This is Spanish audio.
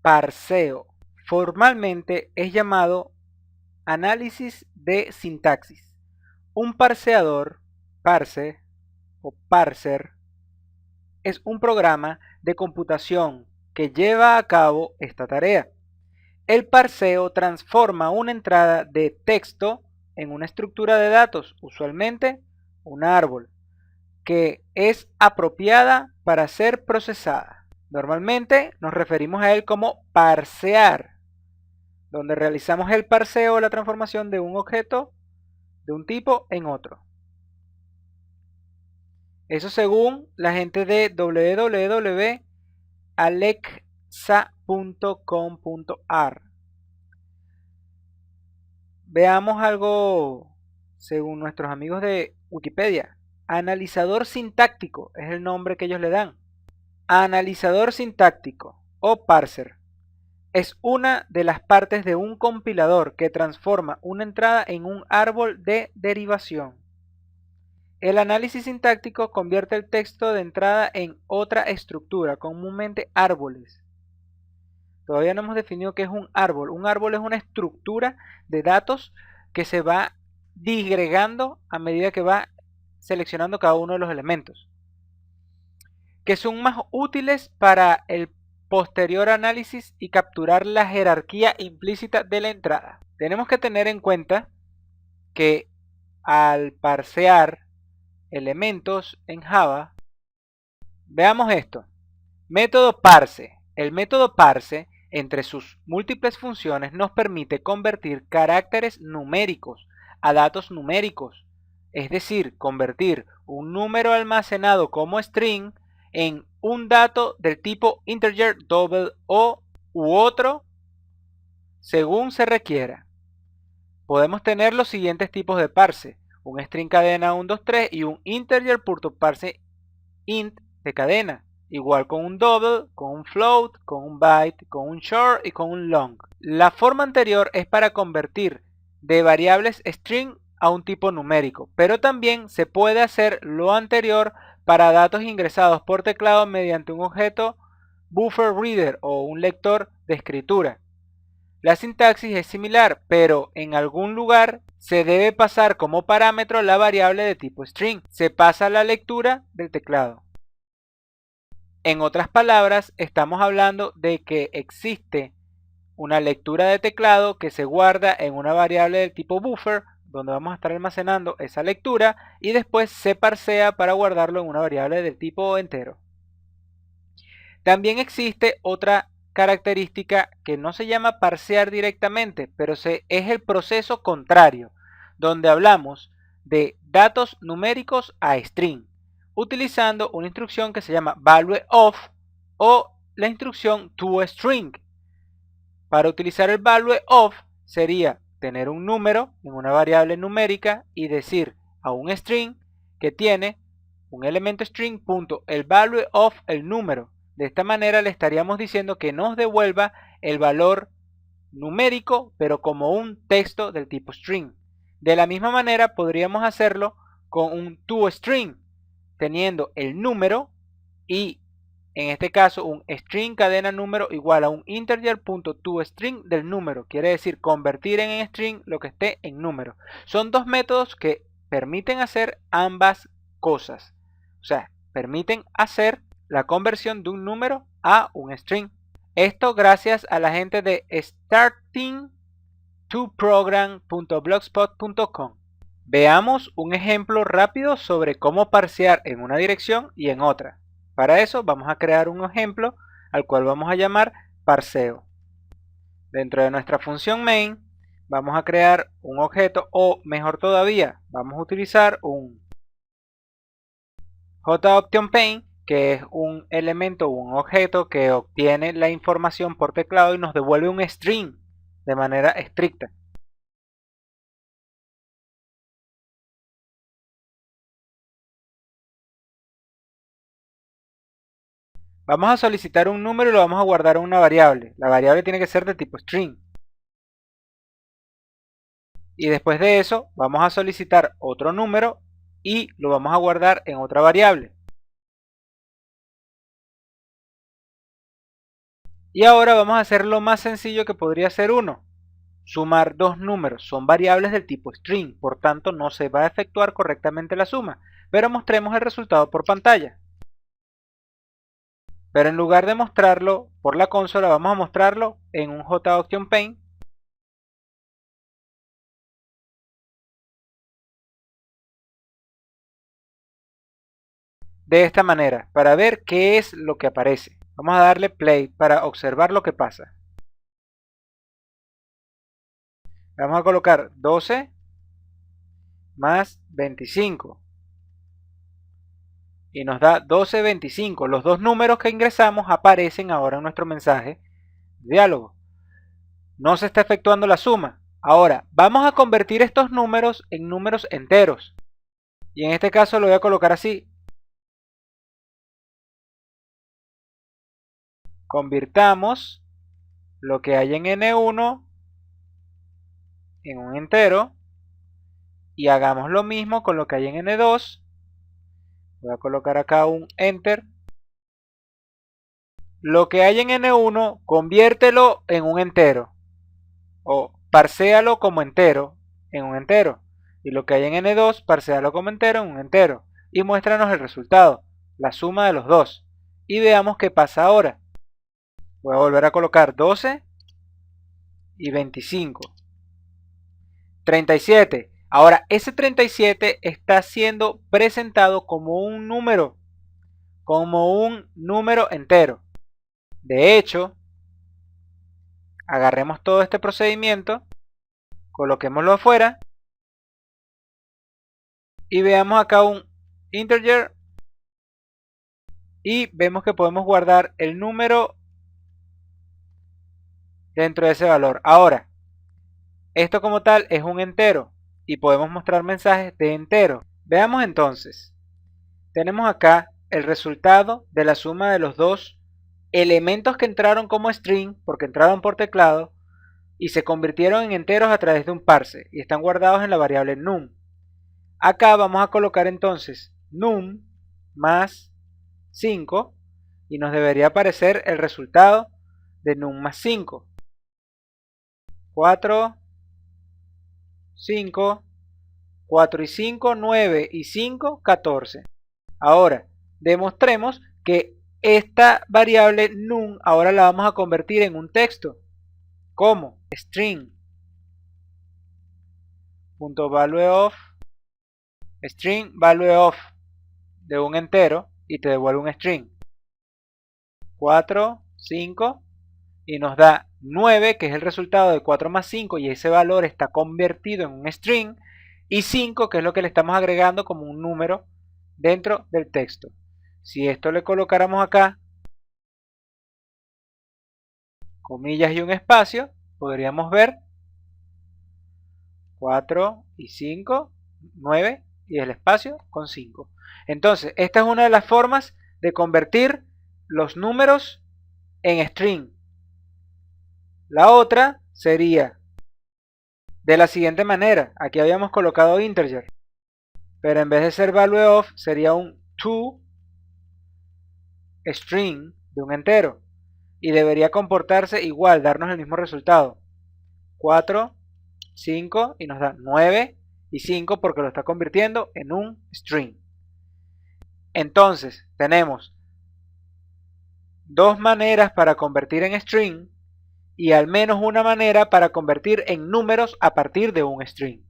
parseo. Formalmente es llamado análisis de sintaxis. Un parseador, parse o parser, es un programa de computación que lleva a cabo esta tarea. El parseo transforma una entrada de texto en una estructura de datos, usualmente un árbol, que es apropiada para ser procesada. Normalmente nos referimos a él como parsear, donde realizamos el parseo o la transformación de un objeto de un tipo en otro. Eso según la gente de www.alexa.com.ar. Veamos algo según nuestros amigos de Wikipedia. Analizador sintáctico es el nombre que ellos le dan. Analizador sintáctico o parser es una de las partes de un compilador que transforma una entrada en un árbol de derivación. El análisis sintáctico convierte el texto de entrada en otra estructura, comúnmente árboles. Todavía no hemos definido qué es un árbol. Un árbol es una estructura de datos que se va disgregando a medida que va seleccionando cada uno de los elementos, que son más útiles para el posterior análisis y capturar la jerarquía implícita de la entrada. Tenemos que tener en cuenta que al parsear elementos en Java, veamos esto. Método parse. El método parse, entre sus múltiples funciones, nos permite convertir caracteres numéricos a datos numéricos, es decir, convertir un número almacenado como string en un dato del tipo integer, double o u otro según se requiera. Podemos tener los siguientes tipos de parse: un string cadena 1, 2, 3 y un integer.parse int de cadena, igual con un double, con un float, con un byte, con un short y con un long. La forma anterior es para convertir de variables string a un tipo numérico, pero también se puede hacer lo anterior para datos ingresados por teclado mediante un objeto buffer reader o un lector de escritura. La sintaxis es similar, pero en algún lugar se debe pasar como parámetro la variable de tipo string. Se pasa la lectura del teclado. En otras palabras, estamos hablando de que existe una lectura de teclado que se guarda en una variable del tipo buffer, donde vamos a estar almacenando esa lectura, y después se parsea para guardarlo en una variable del tipo entero. También existe otra característica que no se llama parsear directamente, pero es el proceso contrario, donde hablamos de datos numéricos a string, utilizando una instrucción que se llama valueOf o la instrucción toString. Para utilizar el valueOf sería tener un número en una variable numérica y decir a un string que tiene un elemento string punto el valueOf el número. De esta manera le estaríamos diciendo que nos devuelva el valor numérico, pero como un texto del tipo string. De la misma manera podríamos hacerlo con un toString, teniendo el número y en este caso un string cadena número igual a un integer.toString del número. Quiere decir convertir en string lo que esté en número. Son dos métodos que permiten hacer ambas cosas. O sea, permiten hacer la conversión de un número a un string. Esto gracias a la gente de starting2program.blogspot.com. Veamos un ejemplo rápido sobre cómo parsear en una dirección y en otra. Para eso vamos a crear un ejemplo al cual vamos a llamar parseo. Dentro de nuestra función main vamos a crear un objeto, o mejor todavía, vamos a utilizar un JOptionPaint, que es un elemento o un objeto que obtiene la información por teclado y nos devuelve un string de manera estricta. Vamos a solicitar un número y lo vamos a guardar en una variable. La variable tiene que ser de tipo string. Y después de eso vamos a solicitar otro número y lo vamos a guardar en otra variable. Y ahora vamos a hacer lo más sencillo que podría ser uno. Sumar dos números. Son variables del tipo string, por tanto no se va a efectuar correctamente la suma. Pero mostremos el resultado por pantalla. Pero en lugar de mostrarlo por la consola, vamos a mostrarlo en un JAuction Paint. De esta manera, para ver qué es lo que aparece. Vamos a darle play para observar lo que pasa. Vamos a colocar 12 más 25. Y nos da 1225. Los dos números que ingresamos aparecen ahora en nuestro mensaje de diálogo. No se está efectuando la suma. Ahora, vamos a convertir estos números en números enteros. Y en este caso lo voy a colocar así. Convirtamos lo que hay en N1 en un entero. Y hagamos lo mismo con lo que hay en N2. Voy a colocar acá un Enter. Lo que hay en N1, conviértelo en un entero. O parséalo como entero en un entero. Y lo que hay en N2, parséalo como entero en un entero. Y muéstranos el resultado, la suma de los dos. Y veamos qué pasa ahora. Voy a volver a colocar 12 y 25. 37. Ahora, ese 37 está siendo presentado como un número entero. De hecho, agarremos todo este procedimiento, coloquémoslo afuera y veamos acá un integer y vemos que podemos guardar el número dentro de ese valor. Ahora, esto como tal es un entero y podemos mostrar mensajes de entero. Veamos entonces, tenemos acá el resultado de la suma de los dos elementos que entraron como string, porque entraron por teclado, y se convirtieron en enteros a través de un parse, y están guardados en la variable num. Acá vamos a colocar entonces num más 5, y nos debería aparecer el resultado de num más 5. 4, 5, 4 y 5, 9 y 5, 14. Ahora, demostremos que esta variable num ahora la vamos a convertir en un texto. ¿Cómo? String.valueOf string valueOf de un entero y te devuelve un string. 4, 5 y nos da 9, que es el resultado de 4 más 5 y ese valor está convertido en un string, y 5, que es lo que le estamos agregando como un número dentro del texto. Si esto le colocáramos acá comillas y un espacio, podríamos ver 4 y 5, 9 y el espacio con 5. Entonces, esta es una de las formas de convertir los números en string. La otra sería de la siguiente manera. Aquí habíamos colocado integer, pero en vez de ser valueOf sería un toString de un entero. Y debería comportarse igual, darnos el mismo resultado. 4, 5 y nos da 9 y 5 porque lo está convirtiendo en un string. Entonces, tenemos dos maneras para convertir en string y al menos una manera para convertir en números a partir de un string.